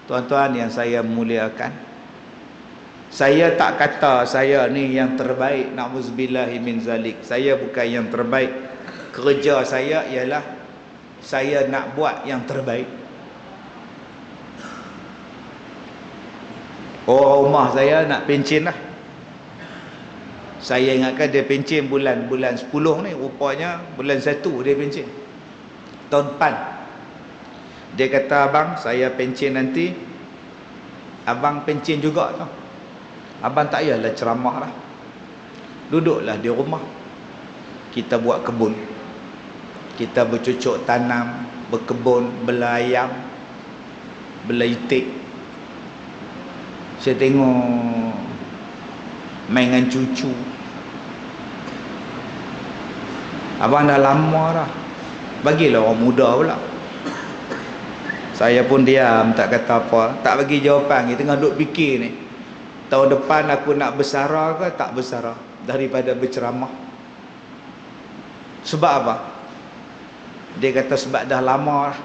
Tuan-tuan yang saya muliakan, saya tak kata saya ni yang terbaik, na'udzubillahi min zalik. Saya bukan yang terbaik. Kerja saya ialah saya nak buat yang terbaik. Orang rumah saya nak pencen lah. Saya ingatkan dia pencen bulan 10 ni, rupanya bulan 1 dia pencen. Tahun depan. Dia kata, abang saya pencen nanti, abang pencen juga tu. Abang tak payahlah ceramah lah, duduklah di rumah, kita buat kebun, kita bercucuk tanam, berkebun, bela ayam, bela itik. Saya tengok main dengan cucu. Abang dah lama dah, bagilah orang muda pula. Saya pun diam, tak kata apa, tak bagi jawapan. Kita tengah duk fikir ni, tahun depan aku nak bersara ke tak bersara daripada berceramah. Sebab apa? Dia kata sebab dah lama lah.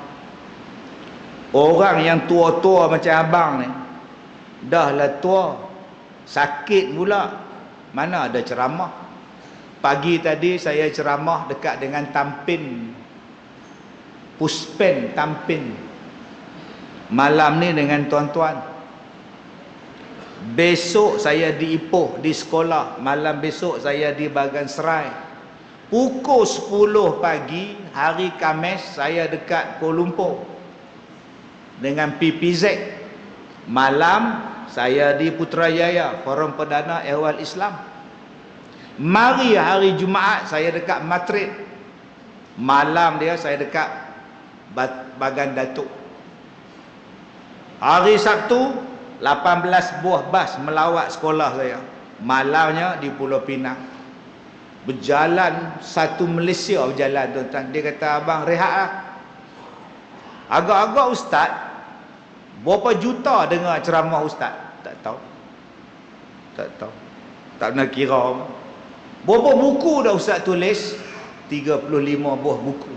Orang yang tua-tua macam abang ni, dah lah tua, sakit pula, mana ada ceramah. Pagi tadi saya ceramah dekat dengan Tampin, Puspen Tampin. Malam ni dengan tuan-tuan. Besok saya di Ipoh, di sekolah. Malam besok saya di Bagan Serai. Pukul 10 pagi hari Khamis saya dekat Kuala Lumpur dengan PPZ. Malam saya di Putrajaya, Forum Perdana Ehwal Islam. Mari hari Jumaat saya dekat Madrid. Malam dia saya dekat Bagan Datuk. Hari Sabtu 18 buah bas melawat sekolah saya. Malamnya di Pulau Pinang. Berjalan satu Malaysia berjalan tuan-tuan. Dia kata, abang rehat lah. Agak-agak ustaz, berapa juta dengar ceramah ustaz? Tak tahu. Tak tahu. Tak pernah kira. Berapa buku dah ustaz tulis? 35 buah buku.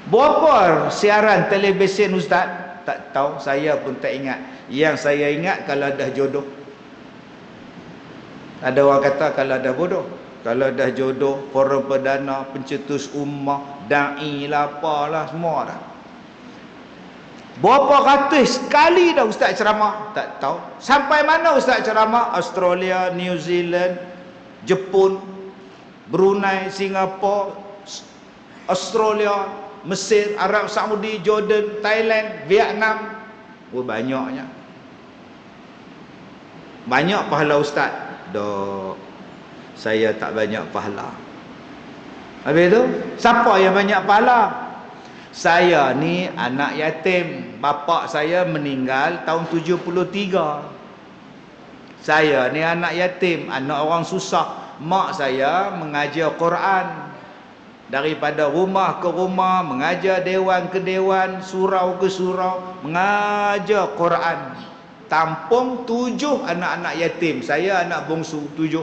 Berapa siaran televisyen ustaz? Tak tahu. Saya pun tak ingat. Yang saya ingat kalau dah jodoh. Ada orang kata kalau dah bodoh, kalau dah jodoh, forum perdana, pencetus ummah, da'i lah, apalah, semua dah. Berapa ratus kali dah ustaz ceramah? Tak tahu. Sampai mana ustaz ceramah? Australia, New Zealand, Jepun, Brunei, Singapura, Australia, Mesir, Arab Saudi, Jordan, Thailand, Vietnam. Banyaknya. Banyak pahala ustaz? Dok, saya tak banyak pahala. Habis tu, siapa yang banyak pahala? Saya ni anak yatim. Bapa saya meninggal tahun 73. Saya ni anak yatim, anak orang susah. Mak saya mengajar Quran. Daripada rumah ke rumah, mengajar dewan ke dewan, surau ke surau, mengajar Quran. Tampung 7 anak-anak yatim. Saya anak bongsu 7.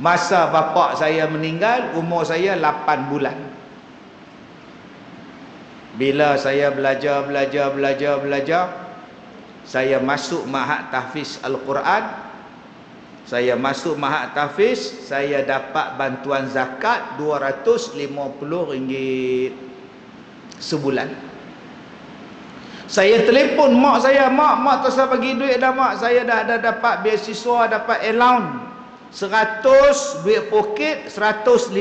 Masa bapa saya meninggal, umur saya 8 bulan. Bila saya belajar, saya masuk Ma'had Tahfiz Al-Quran. Saya masuk Ma'had Tahfiz, saya dapat bantuan zakat RM250 sebulan. Saya telefon mak saya, mak tak usah bagi duit dah mak, saya dah dapat beasiswa, dapat allowance 100 duit poket, 150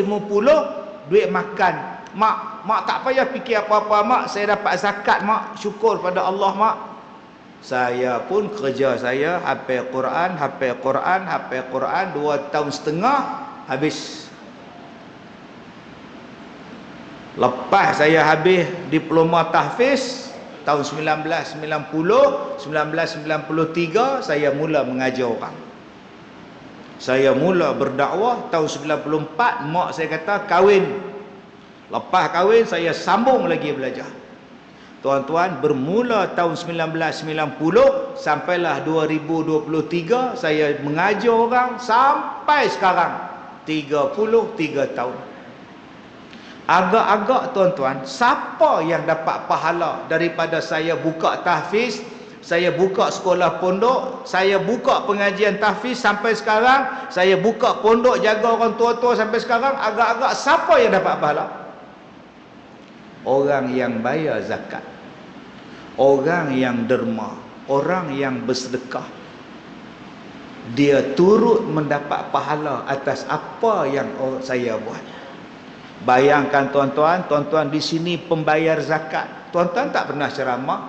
duit makan. Mak tak payah fikir apa-apa mak, saya dapat zakat mak, syukur pada Allah mak. Saya pun kerja saya hafal Quran 2 tahun setengah habis. Lepas saya habis diploma tahfiz tahun 1993 saya mula mengajar orang. Saya mula berdakwah tahun 94. Mak saya kata kahwin. Lepas kahwin saya sambung lagi belajar. Tuan-tuan, bermula tahun 1990 sampailah 2023 saya mengajar orang sampai sekarang 33 tahun. Agak-agak tuan-tuan, siapa yang dapat pahala daripada saya buka tahfiz, saya buka sekolah pondok, saya buka pengajian tahfiz sampai sekarang, saya buka pondok jaga orang tua-tua sampai sekarang, agak-agak siapa yang dapat pahala? Orang yang bayar zakat, orang yang derma, orang yang bersedekah. Dia turut mendapat pahala atas apa yang saya buat. Bayangkan tuan-tuan, tuan-tuan di sini pembayar zakat, tuan-tuan tak pernah ceramah,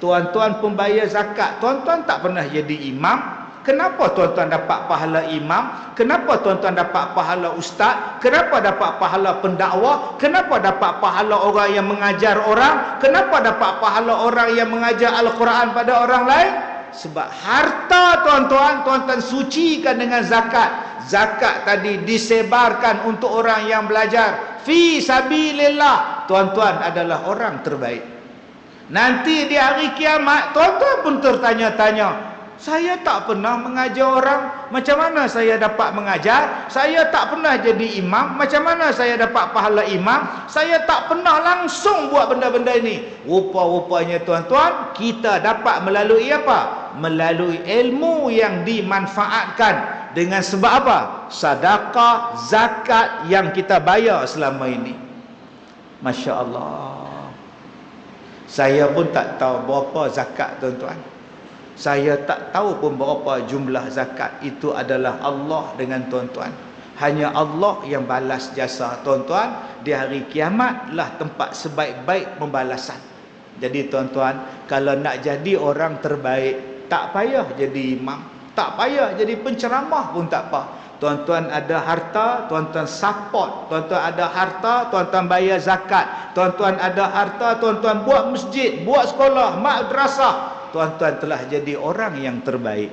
tuan-tuan pembayar zakat, tuan-tuan tak pernah jadi imam. Kenapa tuan-tuan dapat pahala imam? Kenapa tuan-tuan dapat pahala ustaz? Kenapa dapat pahala pendakwah? Kenapa dapat pahala orang yang mengajar orang? Kenapa dapat pahala orang yang mengajar Al-Quran pada orang lain? Sebab harta tuan-tuan, tuan-tuan sucikan dengan zakat. Zakat tadi disebarkan untuk orang yang belajar fi sabilillah. Tuan-tuan adalah orang terbaik. Nanti di hari kiamat tuan-tuan pun tertanya-tanya, saya tak pernah mengajar orang, macam mana saya dapat mengajar? Saya tak pernah jadi imam, macam mana saya dapat pahala imam? Saya tak pernah langsung buat benda-benda ini. Rupa-rupanya tuan-tuan, kita dapat melalui apa? Melalui ilmu yang dimanfaatkan. Dengan sebab apa? Sedekah, zakat yang kita bayar selama ini. Masya Allah. Saya pun tak tahu berapa zakat tuan-tuan. Saya tak tahu pun berapa jumlah zakat. Itu adalah Allah dengan tuan-tuan. Hanya Allah yang balas jasa tuan-tuan. Di hari kiamat lah tempat sebaik-baik pembalasan. Jadi tuan-tuan, kalau nak jadi orang terbaik, tak payah jadi imam, tak payah jadi penceramah pun tak apa. Tuan-tuan ada harta, tuan-tuan support. Tuan-tuan ada harta, tuan-tuan bayar zakat. Tuan-tuan ada harta, tuan-tuan buat masjid, buat sekolah, madrasah. Tuan-tuan telah jadi orang yang terbaik.